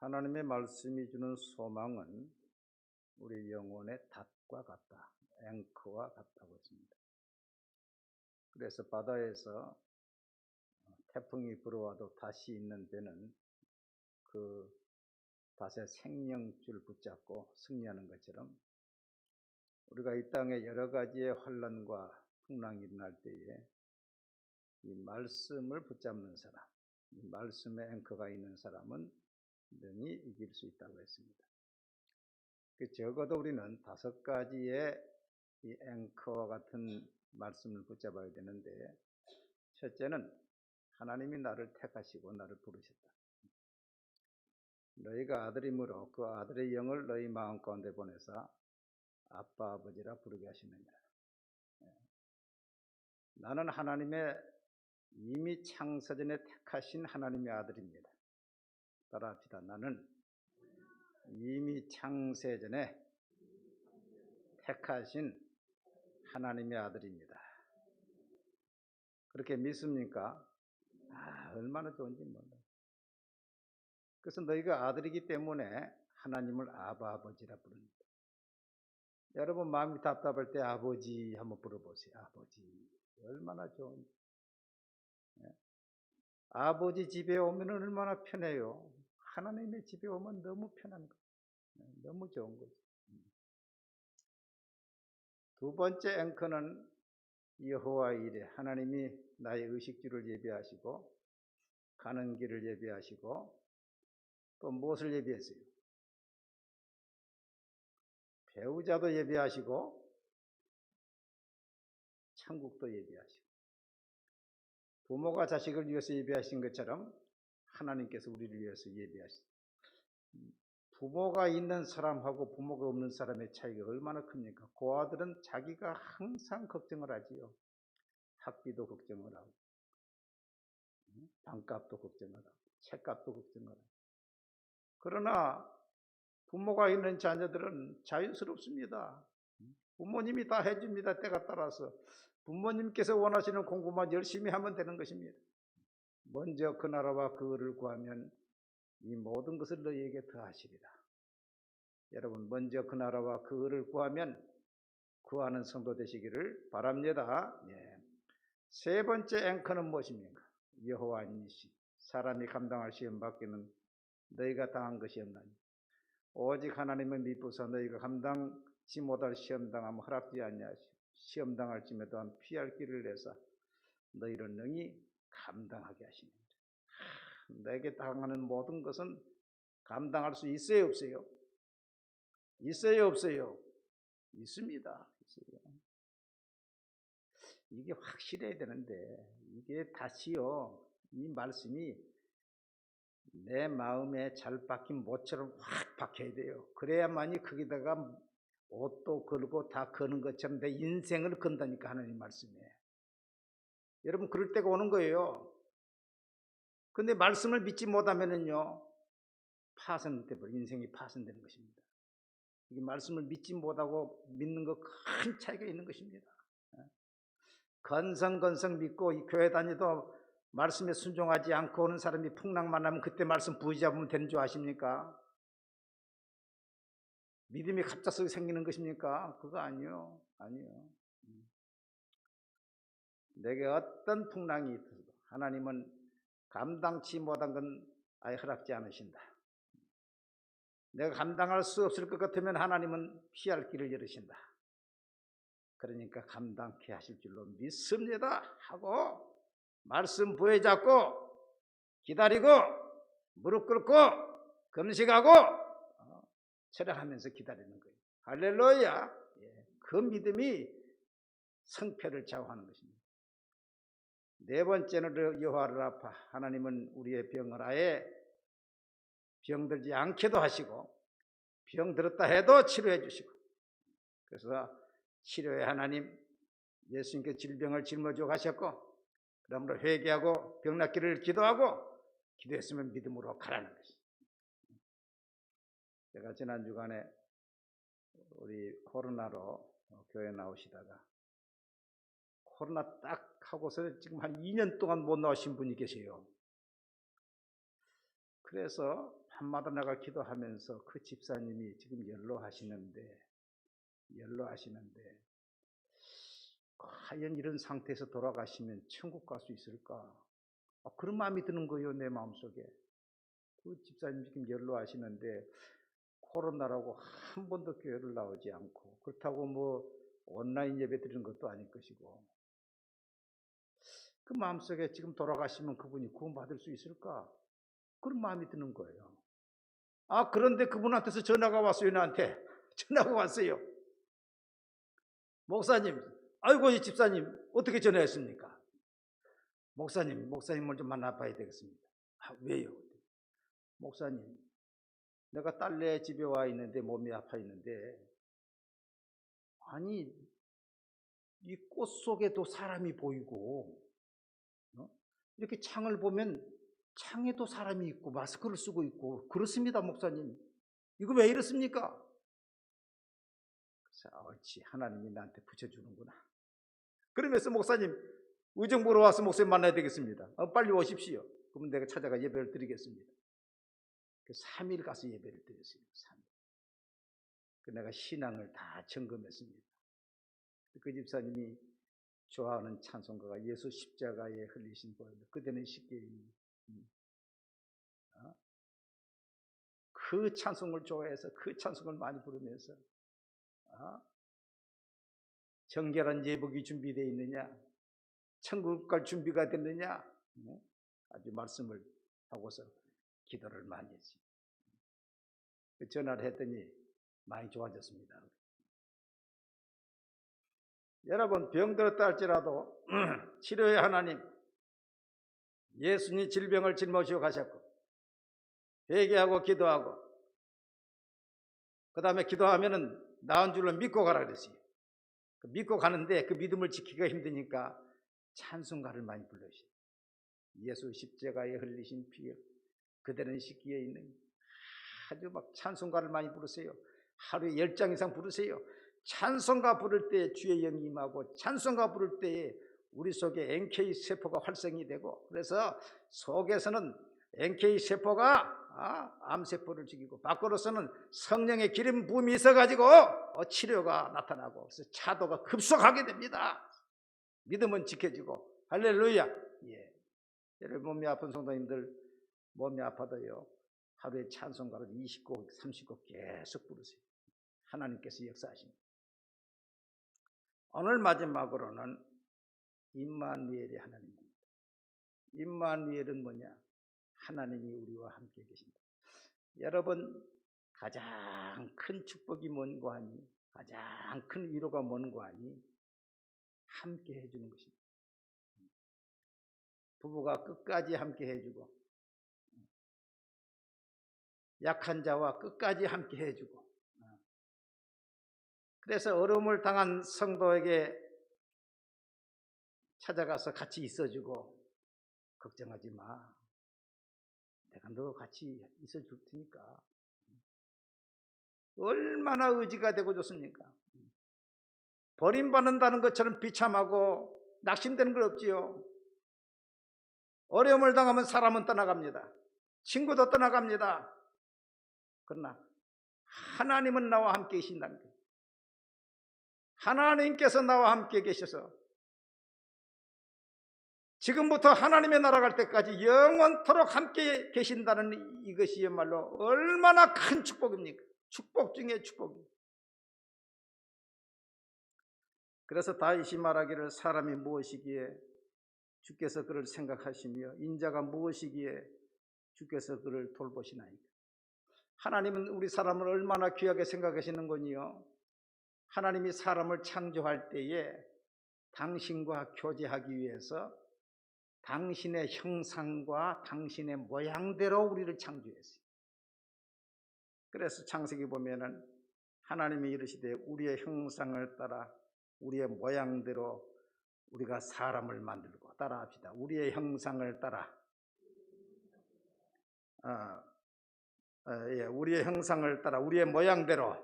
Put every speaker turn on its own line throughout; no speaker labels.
하나님의 말씀이 주는 소망은 우리 영혼의 닷과 같다, 앵커와 같다고 했습니다. 그래서 바다에서 태풍이 불어와도 닷이 있는 배는 그 닷의 생명줄 붙잡고 승리하는 것처럼 우리가 이 땅에 여러 가지의 환난과 풍랑이 일어날 때에 이 말씀을 붙잡는 사람, 이 말씀의 앵커가 있는 사람은 능히 이길 수 있다고 했습니다. 적어도 우리는 5가지의 이 앵커와 같은 말씀을 붙잡아야 되는데, 첫째는 하나님이 나를 택하시고 나를 부르셨다. 너희가 아들이므로 그 아들의 영을 너희 마음 가운데 보내사 아빠 아버지라 부르게 하시느니라. 나는 하나님의 이미 창세전에 택하신 하나님의 아들입니다. 따라합시다. 나는 이미 창세전에 택하신 하나님의 아들입니다. 그렇게 믿습니까? 얼마나 좋은지 몰라. 그래서 너희가 아들이기 때문에 하나님을 아버지라 부릅니다. 여러분 마음이 답답할 때 아버지 한번 불러보세요. 아버지 얼마나 좋은지. 아버지 집에 오면 얼마나 편해요. 하나님의 집에 오면 너무 편한 거예요. 너무 좋은 거죠. 두 번째 앵커는 여호와 이레, 하나님이 나의 의식주를 예비하시고 가는 길을 예비하시고 또 무엇을 예비했어요? 배우자도 예비하시고 천국도 예비하시고, 부모가 자식을 위해서 예비하신 것처럼 하나님께서 우리를 위해서 예비하시고, 부모가 있는 사람하고 부모가 없는 사람의 차이가 얼마나 큽니까? 그 아들은 자기가 항상 걱정을 하지요. 학비도 걱정을 하고, 방값도 걱정을 하고, 책값도 걱정을 하고. 그러나 부모가 있는 자녀들은 자유스럽습니다. 부모님이 다 해줍니다. 때가 따라서. 부모님께서 원하시는 공부만 열심히 하면 되는 것입니다. 먼저 그 나라와 그 의를 구하면 이 모든 것을 너희에게 더하시리라. 여러분, 먼저 그 나라와 그 의를 구하면 구하는 성도 되시기를 바랍니다. 세 번째 앵커는 무엇입니까? 여호와이시, 사람이 감당할 시험 밖에는 너희가 당한 것이 없나니 오직 하나님을 믿고서 너희가 감당치 못할 시험 당하면 허락지 아니하시고 시험 당할지에 또한 피할 길을 내사 너희를 능히 감당하게 하시느니라. 내게 당하는 모든 것은 감당할 수 있어요, 없어요? 있어요, 없어요? 있습니다. 있어요. 이게 확실해야 되는데 이게 다시요, 이 말씀이 내 마음에 잘 박힌 못처럼 확 박혀야 돼요. 그래야만이 거기다가 옷도 걸고 다 거는 것처럼 내 인생을 건다니까, 하나님 말씀에. 여러분, 그럴 때가 오는 거예요. 근데 말씀을 믿지 못하면은요, 파손돼버려. 인생이 파손되는 것입니다. 이게 말씀을 믿지 못하고 믿는 거 큰 차이가 있는 것입니다. 건성건성 믿고 이 교회 다니도 말씀에 순종하지 않고 오는 사람이 풍랑 만나면 그때 말씀 부여잡으면 되는 줄 아십니까? 믿음이 갑작스럽게 생기는 것입니까? 그거 아니요. 아니요. 내게 어떤 풍랑이 있어도 하나님은 감당치 못한 건 아예 허락지 않으신다. 내가 감당할 수 없을 것 같으면 하나님은 피할 길을 열으신다. 그러니까 감당케 하실 줄로 믿습니다 하고 말씀 부여잡고 기다리고 무릎 꿇고 금식하고 철학하면서 기다리는 거예요. 할렐루야. 그 믿음이 성패를 좌우하는 것입니다. 네 번째는 여호와를 아파, 하나님은 우리의 병을 아예 병들지 않게도 하시고 병들었다 해도 치료해 주시고, 그래서 치료의 하나님, 예수님께서 질병을 짊어지고 가셨고 그러므로 회개하고 병 낫기를 기도하고 기도했으면 믿음으로 가라는 것입니다. 제가 지난 주간에 우리 코로나로 교회 나오시다가 코로나 딱 하고서 지금 한 2년 동안 못 나오신 분이 계세요. 그래서 밤마다 내가 기도하면서 그 집사님이 지금 연로하시는데 과연 이런 상태에서 돌아가시면 천국 갈 수 있을까? 그런 마음이 드는 거예요, 내 마음속에. 그 집사님 지금 연로하시는데 코로나라고 한 번도 교회를 나오지 않고, 그렇다고 뭐 온라인 예배 드리는 것도 아닐 것이고, 그 마음속에 지금 돌아가시면 그분이 구원받을 수 있을까? 그런 마음이 드는 거예요. 그런데 그분한테서 전화가 왔어요. 나한테 전화가 왔어요. 목사님, 아이고 이 집사님 어떻게 전화했습니까? 목사님을 좀 만나봐야 되겠습니다. 왜요? 목사님, 내가 딸내 집에 와 있는데 몸이 아파 있는데, 아니 이 꽃 속에도 사람이 보이고, 이렇게 창을 보면 창에도 사람이 있고 마스크를 쓰고 있고 그렇습니다, 목사님. 이거 왜 이렇습니까? 그래서 옳지, 하나님이 나한테 붙여주는구나. 그러면서 목사님 의정 보러 와서 목사님 만나야 되겠습니다. 빨리 오십시오. 그러면 내가 찾아가 예배를 드리겠습니다. 3일 가서 예배를 드렸어요. 3일. 내가 신앙을 다 점검했습니다. 그 집사님이 좋아하는 찬송가가 예수 십자가에 흘리신 보혈, 그대는 쉽게 그 찬송을 좋아해서 그 찬송을 많이 부르면서 정결한 예복이 준비되어 있느냐, 천국 갈 준비가 됐느냐, 아주 말씀을 하고서 기도를 많이 했지. 전화를 했더니 많이 좋아졌습니다. 여러분, 병들었다 할지라도 치료의 하나님, 예수님 질병을 짊어지고 가셨고, 회개하고 기도하고, 그 다음에 기도하면은 나은 줄로 믿고 가라 그랬어요. 믿고 가는데 그 믿음을 지키기가 힘드니까 찬송가를 많이 불러주세요. 예수 십자가에 흘리신 피, 그대는 씻기에 있는, 아주 막 찬송가를 많이 부르세요. 하루에 10장 이상 부르세요. 찬송가 부를 때 주의 영이 임하고, 찬송가 부를 때에 우리 속에 NK 세포가 활성이 되고, 그래서 속에서는 NK 세포가 암세포를 죽이고, 밖으로서는 성령의 기름 부음이 있어가지고 치료가 나타나고, 그래서 차도가 급속하게 됩니다. 믿음은 지켜지고. 할렐루야. 예. 여러분, 몸이 아픈 성도님들, 몸이 아파도요, 하루에 찬송가를 20곡, 30곡 계속 부르세요. 하나님께서 역사하십니다. 오늘 마지막으로는 임마누엘의 하나님입니다. 임마누엘은 뭐냐? 하나님이 우리와 함께 계신다. 여러분, 가장 큰 축복이 뭔고 하니, 가장 큰 위로가 뭔고 하니, 함께 해주는 것입니다. 부부가 끝까지 함께 해주고, 약한 자와 끝까지 함께 해주고, 그래서 어려움을 당한 성도에게 찾아가서 같이 있어주고, 걱정하지 마, 내가 너 같이 있어줄 테니까. 얼마나 의지가 되고 좋습니까? 버림받는다는 것처럼 비참하고 낙심되는 건 없지요. 어려움을 당하면 사람은 떠나갑니다. 친구도 떠나갑니다. 그러나 하나님은 나와 함께 계신다는 거예요. 하나님께서 나와 함께 계셔서 지금부터 하나님의 나라 갈 때까지 영원토록 함께 계신다는 이것이야말로 얼마나 큰 축복입니까? 축복 중에 축복입니다. 그래서 다윗이 말하기를, 사람이 무엇이기에 주께서 그를 생각하시며 인자가 무엇이기에 주께서 그를 돌보시나이까. 하나님은 우리 사람을 얼마나 귀하게 생각하시는 거니요. 하나님이 사람을 창조할 때에 당신과 교제하기 위해서 당신의 형상과 당신의 모양대로 우리를 창조했어요. 그래서 창세기 보면은 하나님이 이르시되 우리의 형상을 따라 우리의 모양대로 우리가 사람을 만들고, 따라합시다. 우리의 형상을 따라, 우리의 형상을 따라 우리의 모양대로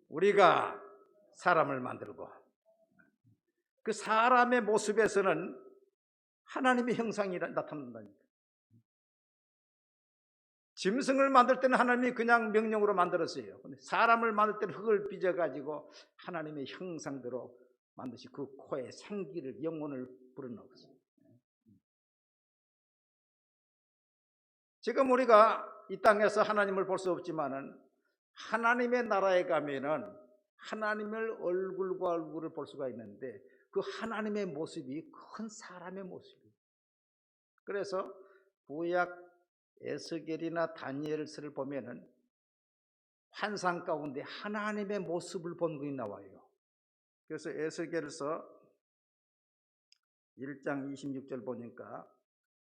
우리가 사람을 만들고, 그 사람의 모습에서는 하나님의 형상이 나타난다니까. 짐승을 만들 때는 하나님이 그냥 명령으로 만들었어요. 근데 사람을 만들 때는 흙을 빚어가지고 하나님의 형상대로 만드시 그 코에 생기를, 영혼을 불어넣었어요. 지금 우리가 이 땅에서 하나님을 볼 수 없지만은 하나님의 나라에 가면은 하나님을 얼굴과 얼굴을 볼 수가 있는데 그 하나님의 모습이 큰 사람의 모습이에요. 그래서 구약 에스겔이나 다니엘서를 보면은 환상 가운데 하나님의 모습을 본 것이 나와요. 그래서 에스겔서 1장 26절 보니까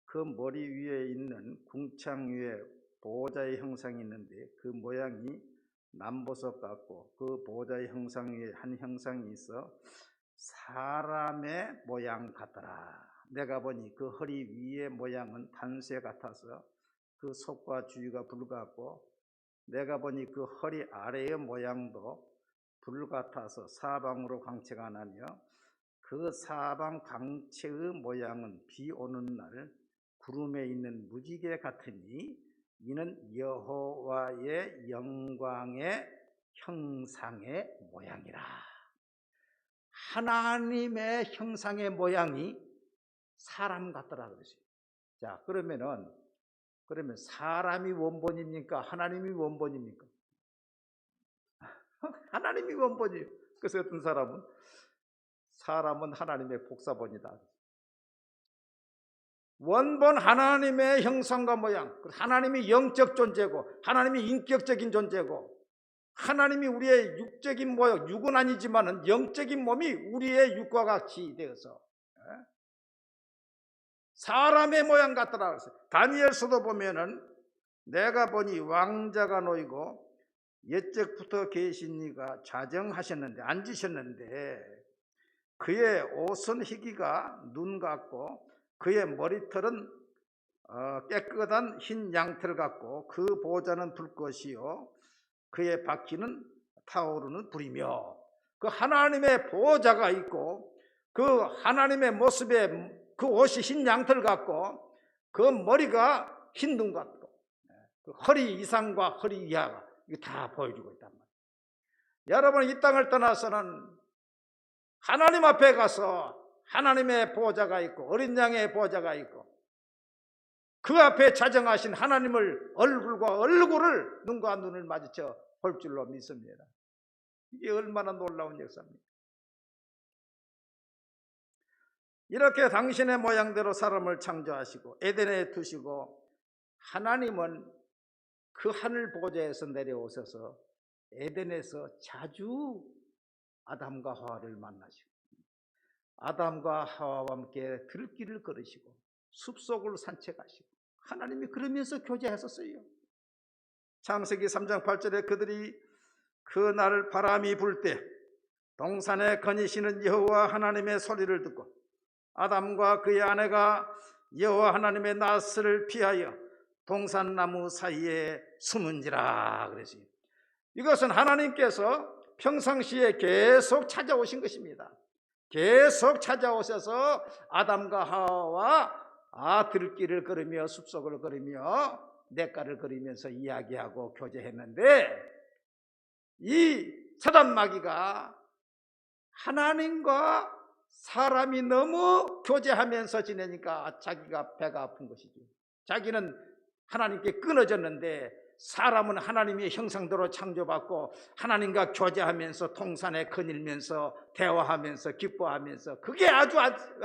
그 머리 위에 있는 궁창 위에 보호자의 형상이 있는데 그 모양이 남보석 같고 그 보호자의 형상 위에 한 형상이 있어 사람의 모양 같더라. 내가 보니 그 허리 위의 모양은 단쇠 같아서 그 속과 주위가 불 같고 내가 보니 그 허리 아래의 모양도 불 같아서 사방으로 광채가 나며 그 사방 광채의 모양은 비 오는 날 구름에 있는 무지개 같으니 이는 여호와의 영광의 형상의 모양이라. 하나님의 형상의 모양이 사람 같더라 그랬어요. 자, 그러면 사람이 원본입니까? 하나님이 원본입니까? 하나님이 원본이에요. 그래서 어떤 사람은 하나님의 복사본이다. 원본 하나님의 형상과 모양, 하나님이 영적 존재고 하나님이 인격적인 존재고 하나님이 우리의 육적인 모양, 육은 아니지만은 영적인 몸이 우리의 육과 같이 되어서 사람의 모양 같더라 그랬어요. 다니엘서도 보면은 내가 보니 왕자가 놓이고 옛적부터 계신 이가 좌정하셨는데 앉으셨는데 그의 옷은 희기가 눈 같고 그의 머리털은 깨끗한 흰 양털 같고 그 보좌는 불꽃이요 그의 바퀴는 타오르는 불이며 그 하나님의 보좌가 있고 그 하나님의 모습에 그 옷이 흰 양털 같고 그 머리가 흰 눈 같고 그 허리 이상과 허리 이하가 이게 다 보여주고 있단 말이에요. 여러분 이 땅을 떠나서는 하나님 앞에 가서 하나님의 보좌가 있고 어린 양의 보좌가 있고 그 앞에 자정하신 하나님을 얼굴과 얼굴을 눈과 눈을 마주쳐 볼 줄로 믿습니다. 이게 얼마나 놀라운 역사입니까? 이렇게 당신의 모양대로 사람을 창조하시고 에덴에 두시고 하나님은 그 하늘 보좌에서 내려오셔서 에덴에서 자주 아담과 하와를 만나시고 아담과 하와와 함께 들길을 걸으시고 숲속을 산책하시고 하나님이 그러면서 교제하셨어요. 창세기 3장 8절에 그들이 그 날 바람이 불 때 동산에 거니시는 여호와 하나님의 소리를 듣고 아담과 그의 아내가 여호와 하나님의 낯을 피하여 동산나무 사이에 숨은지라 그랬어요. 이것은 하나님께서 평상시에 계속 찾아오신 것입니다. 계속 찾아오셔서 아담과 하와와 들길을 걸으며 숲속을 걸으며 냇가를 걸으면서 이야기하고 교제했는데 이 사단 마귀가 하나님과 사람이 너무 교제하면서 지내니까 자기가 배가 아픈 것이죠. 자기는 하나님께 끊어졌는데 사람은 하나님의 형상대로 창조받고 하나님과 교제하면서 통산에 거닐면서 대화하면서 기뻐하면서 그게 아주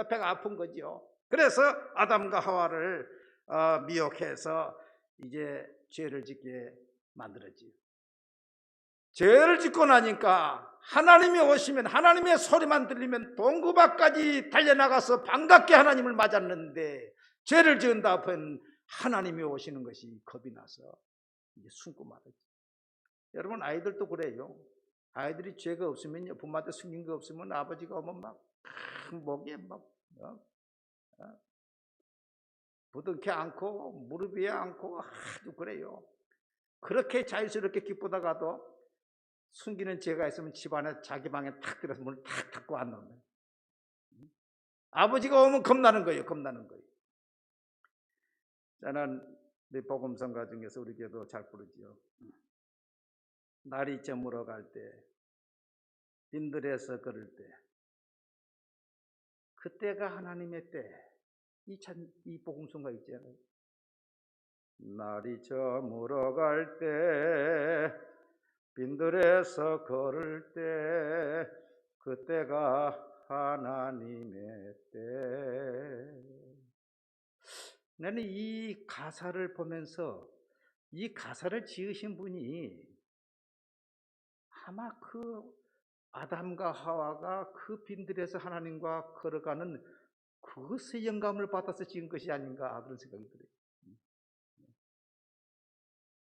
배가 아픈 거죠. 그래서 아담과 하와를 미혹해서 이제 죄를 짓게 만들었지요. 죄를 짓고 나니까 하나님이 오시면 하나님의 소리만 들리면 동구밭까지 달려나가서 반갑게 하나님을 맞았는데 죄를 지은 다음에 하나님이 오시는 것이 겁이 나서 이제 숨고 말았지. 여러분 아이들도 그래요. 아이들이 죄가 없으면요 부모한테 숨긴 거 없으면 아버지가 오면 막 목에 막 부둥켜 안고 무릎 위에 안고 아주 그래요. 그렇게 자유스럽게 기쁘다가도 숨기는 죄가 있으면 집안에 자기 방에 탁 들어서 문을 탁 닫고 안 나오면 아버지가 오면 겁나는 거예요. 겁나는 거예요. 저는 우리 복음성가 중에서 우리 교도 잘 부르지요. 날이 저물어 갈 때, 빈들에서 걸을 때, 그때가 하나님의 때. 이 복음성가 있잖아요. 날이 저물어 갈 때, 빈들에서 걸을 때, 그때가 하나님의 때. 나는 이 가사를 보면서 이 가사를 지으신 분이 아마 그 아담과 하와가 그 빈들에서 하나님과 걸어가는 그것의 영감을 받아서 지은 것이 아닌가 그런 생각이 들어요.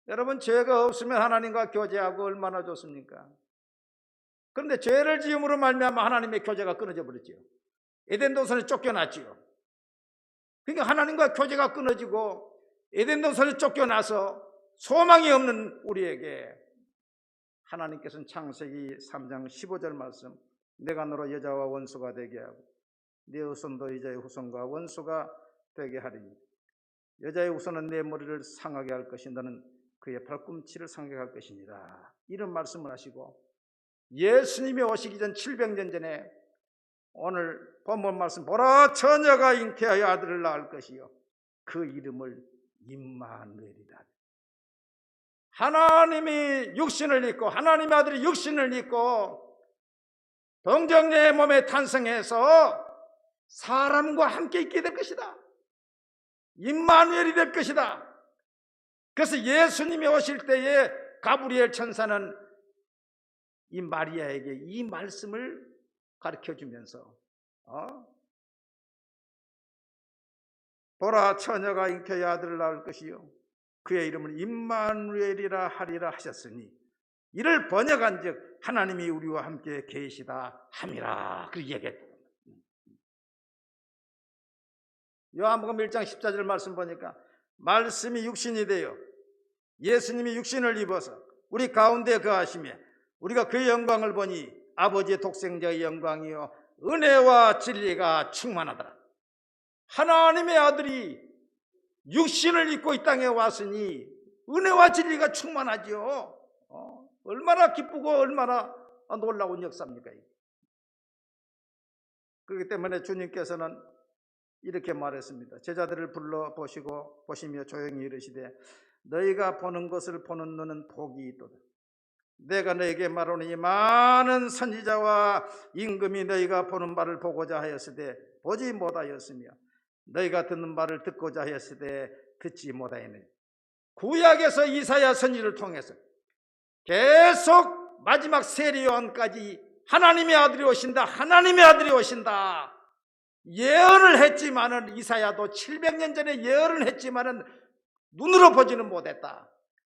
여러분, 죄가 없으면 하나님과 교제하고 얼마나 좋습니까? 그런데 죄를 지음으로 말미암아 하나님의 교제가 끊어져 버렸죠. 에덴 동산에 쫓겨났지요. 그러니까 하나님과 교제가 끊어지고 에덴 동산에 쫓겨나서 소망이 없는 우리에게 하나님께서는 창세기 3장 15절 말씀, 내가 너로 여자와 원수가 되게 하고 네 후손도 여자의 후손과 원수가 되게 하리니 여자의 후손은 내 머리를 상하게 할 것이 너는 그의 발꿈치를 상하게 할 것이니라. 이런 말씀을 하시고 예수님이 오시기 전 700년 전에 오늘 본문 말씀, 보라 처녀가 잉태하여 아들을 낳을 것이요 그 이름을 임마누엘이라. 하나님이 육신을 입고 하나님의 아들이 육신을 입고 동정녀의 몸에 탄생해서 사람과 함께 있게 될 것이다. 임마누엘이 될 것이다. 그래서 예수님이 오실 때에 가브리엘 천사는 이 마리아에게 이 말씀을 가르쳐주면서 보라 처녀가 잉태의 아들을 낳을 것이요 그의 이름을 임마누엘이라 하리라 하셨으니 이를 번역한즉 하나님이 우리와 함께 계시다 함이라. 그 얘기했다. 요한복음 1장 14절 말씀 보니까 말씀이 육신이 되어 예수님이 육신을 입어서 우리 가운데 거하시며 우리가 그의 영광을 보니 아버지의 독생자의 영광이요 은혜와 진리가 충만하더라. 하나님의 아들이 육신을 입고 이 땅에 왔으니 은혜와 진리가 충만하죠. 얼마나 기쁘고 얼마나 놀라운 역사입니까? 그렇기 때문에 주님께서는 이렇게 말했습니다. 제자들을 보시며 조용히 이르시되 너희가 보는 것을 보는 눈은 복이 있도다. 내가 너에게 말하노니 많은 선지자와 임금이 너희가 보는 바를 보고자 하였으되 보지 못하였으며 너희가 듣는 바를 듣고자 하였으되 듣지 못하였느니. 구약에서 이사야 선지를 통해서 계속 마지막 세례요한까지 하나님의 아들이 오신다, 하나님의 아들이 오신다 예언을 했지만은, 이사야도 700년 전에 예언을 했지만은 눈으로 보지는 못했다.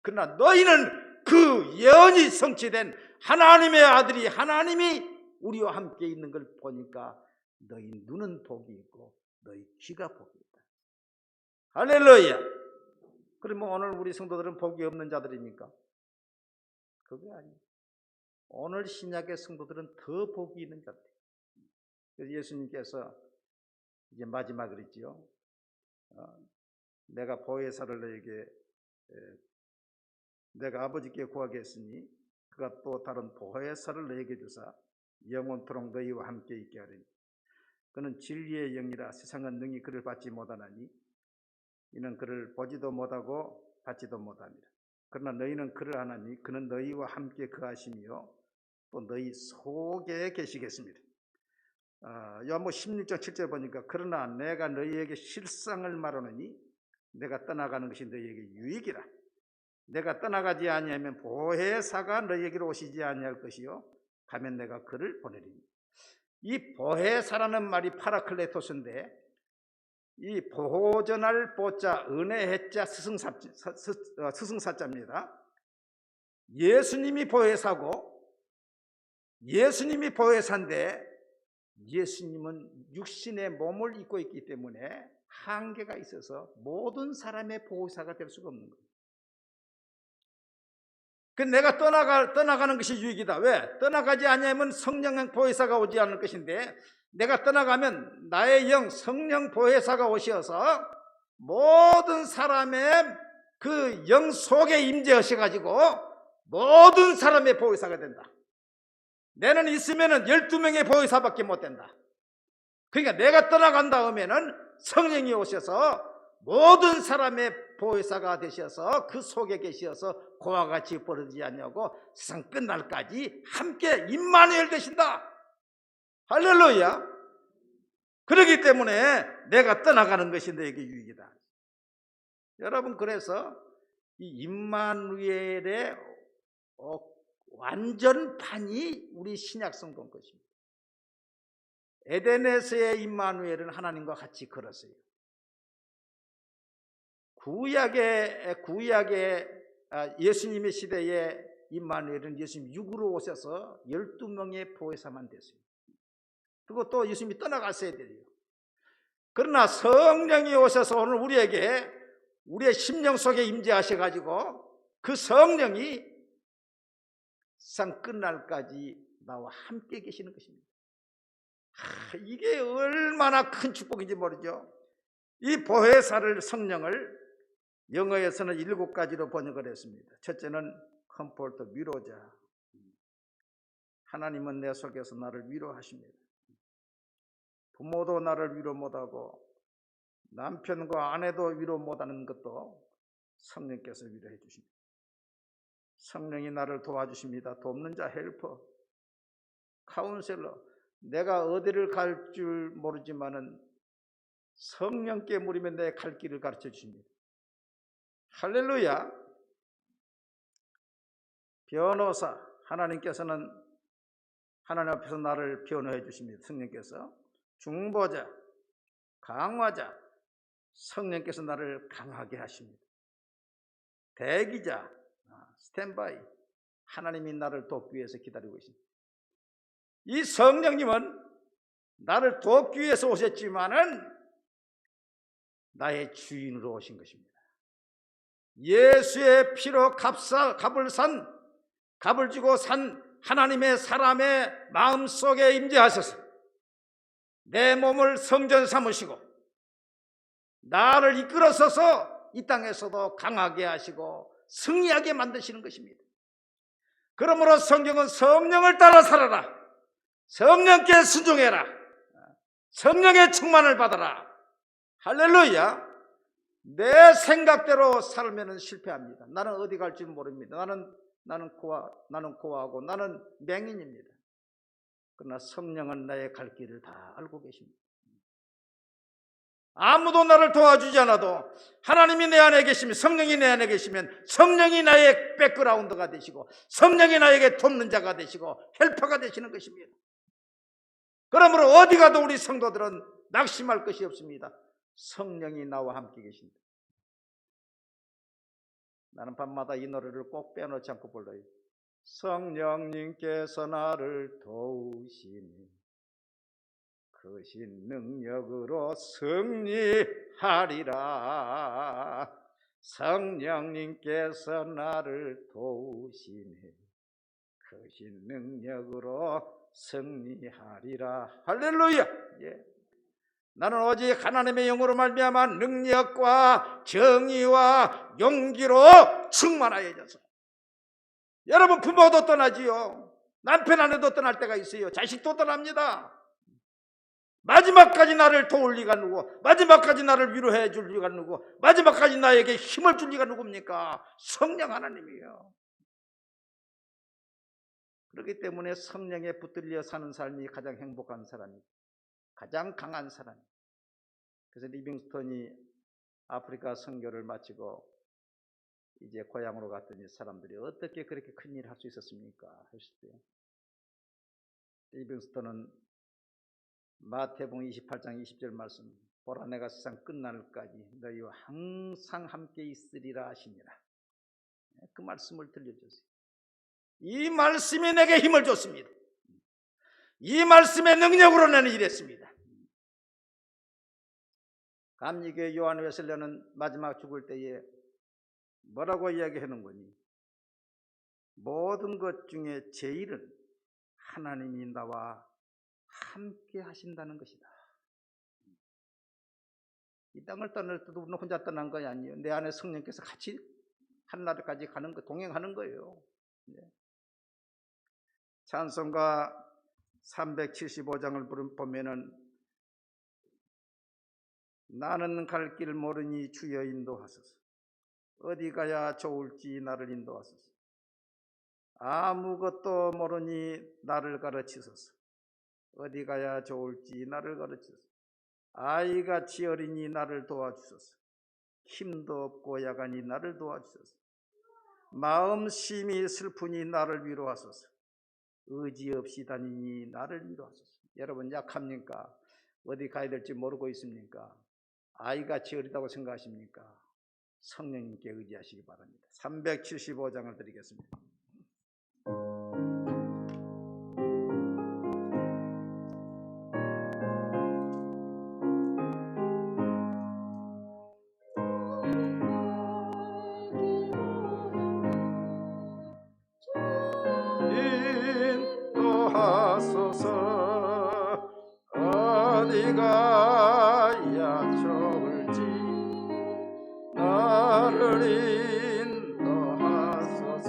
그러나 너희는 그 예언이 성취된 하나님의 아들이, 하나님이 우리와 함께 있는 걸 보니까 너희 눈은 복이 있고 너희 귀가 복이 있다. 할렐루야. 그러면 오늘 우리 성도들은 복이 없는 자들입니까? 그게 아니에요. 오늘 신약의 성도들은 더 복이 있는 자들. 그래서 예수님께서 이제 마지막을 했지요. 내가 보혜사를 너에게 내가 아버지께 구하겠으니 그가 또 다른 보혜사를 너에게 주사 영원토록 너희와 함께 있게 하리니 그는 진리의 영이라 세상은 능히 그를 받지 못하나니 이는 그를 보지도 못하고 받지도 못하니라. 그러나 너희는 그를 아나니 그는 너희와 함께 거하시며 또 너희 속에 계시겠습니다. 요한복음 16장 7절 보니까 그러나 내가 너희에게 실상을 말하노니 내가 떠나가는 것이 너희에게 유익이라. 내가 떠나가지 아니하면 보혜사가 너희에게로 오시지 아니할 것이요 가면 내가 그를 보내리니. 이 보혜사라는 말이 파라클레토스인데 이 보호전할 보자 은혜해자 스승사자입니다. 예수님이 보혜사고 예수님이 보혜사인데 예수님은 육신의 몸을 입고 있기 때문에 한계가 있어서 모든 사람의 보호사가 될 수가 없는 거예요. 그 내가 떠나가는 것이 유익이다. 왜? 떠나가지 아니하면 성령 보혜사가 오지 않을 것인데 내가 떠나가면 나의 영 성령 보혜사가 오셔서 모든 사람의 그 영 속에 임재하셔가지고 모든 사람의 보혜사가 된다. 내는 있으면은 12명의 보혜사밖에 못 된다. 그러니까 내가 떠나간 다음에는 성령이 오셔서 모든 사람의 보혜사가 되셔서 그 속에 계셔서 그와 같이 벌어지지 않냐고 세상 끝날까지 함께 임마누엘 되신다. 할렐루야. 그렇기 때문에 내가 떠나가는 것이 너에게 유익이다. 여러분, 그래서 이 임마누엘의 완전판이 우리 신약 성경 것입니다. 에덴에서의 임마누엘은 하나님과 같이 걸었어요. 구약의 예수님의 시대에 임마누엘은 예수님 육으로 오셔서 12명의 보혜사만 됐어요. 그리고 또 예수님이 떠나갔어야 돼요. 그러나 성령이 오셔서 오늘 우리에게 우리의 심령 속에 임재하셔가지고 그 성령이 세상 끝날까지 나와 함께 계시는 것입니다. 이게 얼마나 큰 축복인지 모르죠. 이 보혜사를, 성령을 영어에서는 7가지로 번역을 했습니다. 첫째는 컴포터, 위로자. 하나님은 내 속에서 나를 위로하십니다. 부모도 나를 위로 못하고 남편과 아내도 위로 못하는 것도 성령께서 위로해 주십니다. 성령이 나를 도와주십니다. 돕는 자, 헬퍼, 카운셀러. 내가 어디를 갈 줄 모르지만은 성령께 물으면 내 갈 길을 가르쳐 주십니다. 할렐루야. 변호사, 하나님께서는 하나님 앞에서 나를 변호해 주십니다. 성령께서. 중보자, 강화자, 성령께서 나를 강하게 하십니다. 대기자, 스탠바이, 하나님이 나를 돕기 위해서 기다리고 있습니다. 이 성령님은 나를 돕기 위해서 오셨지만은 나의 주인으로 오신 것입니다. 예수의 피로 값을 주고 산 하나님의 사람의 마음속에 임재하셔서 내 몸을 성전 삼으시고 나를 이끌어서서 이 땅에서도 강하게 하시고 승리하게 만드시는 것입니다. 그러므로 성경은 성령을 따라 살아라, 성령께 순종해라, 성령의 충만을 받아라. 할렐루야. 내 생각대로 살면 실패합니다. 나는 어디 갈지 모릅니다. 나는 고아하고 나는 맹인입니다. 그러나 성령은 나의 갈 길을 다 알고 계십니다. 아무도 나를 도와주지 않아도 하나님이 내 안에 계시면, 성령이 내 안에 계시면 성령이 나의 백그라운드가 되시고 성령이 나에게 돕는 자가 되시고 헬퍼가 되시는 것입니다. 그러므로 어디 가도 우리 성도들은 낙심할 것이 없습니다. 성령이 나와 함께 계신다. 나는 밤마다 이 노래를 꼭 빼놓지 않고 불러요. 성령님께서 나를 도우시니 크신 능력으로 승리하리라. 성령님께서 나를 도우시니 크신 능력으로 승리하리라. 할렐루야. 예. 나는 오직 하나님의 영으로 말미암아 능력과 정의와 용기로 충만하여져서. 여러분, 부모도 떠나지요. 남편 아내도 떠날 때가 있어요. 자식도 떠납니다. 마지막까지 나를 도울 리가 누구, 마지막까지 나를 위로해 줄 리가 누구, 마지막까지 나에게 힘을 줄 리가 누굽니까? 성령 하나님이에요. 그렇기 때문에 성령에 붙들려 사는 삶이 가장 행복한 사람이고 가장 강한 사람. 그래서 리빙스턴이 아프리카 선교를 마치고 이제 고향으로 갔더니 사람들이 어떻게 그렇게 큰 일을 할 수 있었습니까? 했을 때 리빙스턴은 마태복음 28장 20절 말씀, 보라 내가 세상 끝날까지 너희와 항상 함께 있으리라 하시니라. 그 말씀을 들려줬어요. 이 말씀이 내게 힘을 줬습니다. 이 말씀의 능력으로 나는 일했습니다. 감리교회 요한 웨슬레는 마지막 죽을 때에 뭐라고 이야기하는 거니? 모든 것 중에 제일은 하나님이 나와 함께 하신다는 것이다. 이 땅을 떠날 때도 우리는 혼자 떠난 것이 아니에요. 내 안에 성령께서 같이 하늘나라까지 가는 거, 동행하는 거예요. 네. 찬송가 375장을 보면은 나는 갈 길 모르니 주여 인도하소서. 어디 가야 좋을지 나를 인도하소서. 아무것도 모르니 나를 가르치소서. 어디 가야 좋을지 나를 가르치소서. 아이같이 어리니 나를 도와주소서. 힘도 없고 야간이 나를 도와주소서. 마음 심히 슬프니 나를 위로하소서. 의지 없이 다니니 나를 위로하소서. 여러분 약합니까? 어디 가야 될지 모르고 있습니까? 아이같이 어리다고 생각하십니까? 성령님께 의지하시기 바랍니다. 375장을 드리겠습니다. 인도하소서. 어디 가야 좋을지 나를 인도하소서.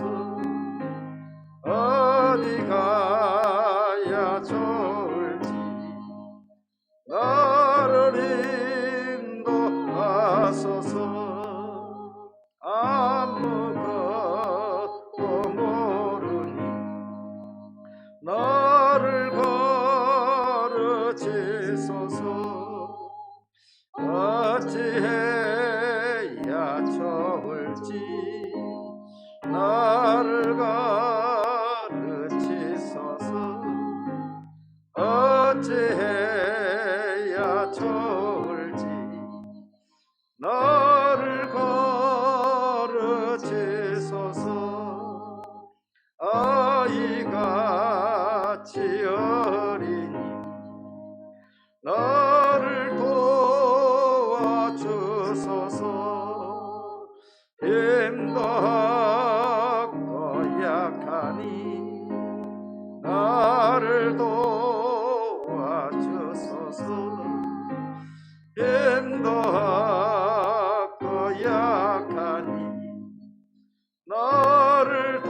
어디 가야 좋을지 나를 인도하소서. 아무것도 모르니 나를 가르치소서. 어찌해야 좋을지 나를 가르치소서. 어찌해야 좋을지 나를 가르치소서. 아이같이 어리니 나를 도와주소서. 힘도 없고 약하니 나를 도와주소서. 힘도 없고 약하니 나를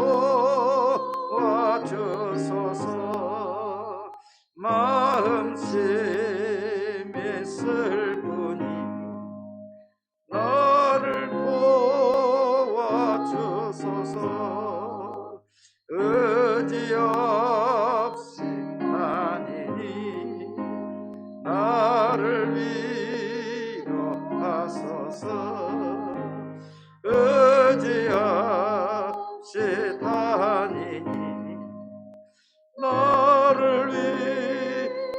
도와주소서. 마음심이 슬프니 나를 도와주소서. 의지 없이 다니니 나를 위로하소서. 의지 없이 다니니 나를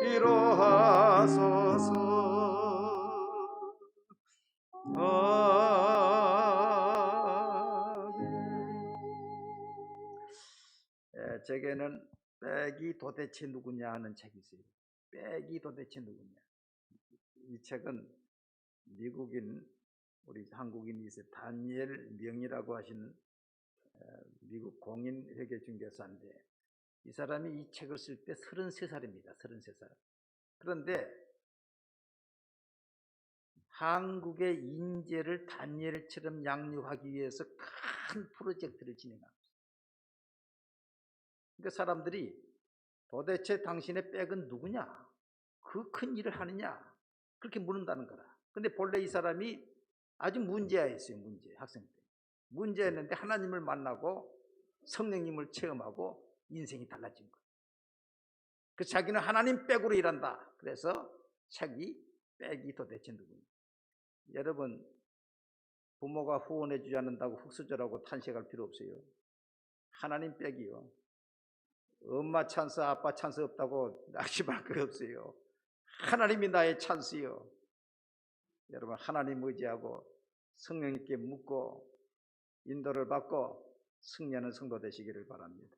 위로하소서. 제게는 빽이 도대체 누구냐 하는 책이 있어요. 빽이 도대체 누구냐. 이 책은 미국인, 우리 한국인이 있어요. 다니엘 명이라고 하시는 미국 공인 회계 중개사인데, 이 사람이 이 책을 쓸 때 33살입니다. 33살. 그런데 한국의 인재를 다니엘처럼 양육하기 위해서 큰 프로젝트를 진행합니다. 그러니까 사람들이 도대체 당신의 빽은 누구냐? 그 큰 일을 하느냐? 그렇게 물은다는 거라. 근데 본래 이 사람이 아주 문제아였어요. 학생 때. 문제였는데 하나님을 만나고 성령님을 체험하고 인생이 달라진 거예요. 그래서 자기는 하나님 빽으로 일한다. 그래서 책이 빽이 도대체 누구냐. 여러분, 부모가 후원해 주지 않는다고 흙수저라고 탄식할 필요 없어요. 하나님 빽이요. 엄마 찬스, 아빠 찬스 없다고 낙심할 거 없어요. 하나님이 나의 찬스요. 여러분, 하나님 의지하고 성령님께 묻고 인도를 받고 승리하는 성도 되시기를 바랍니다.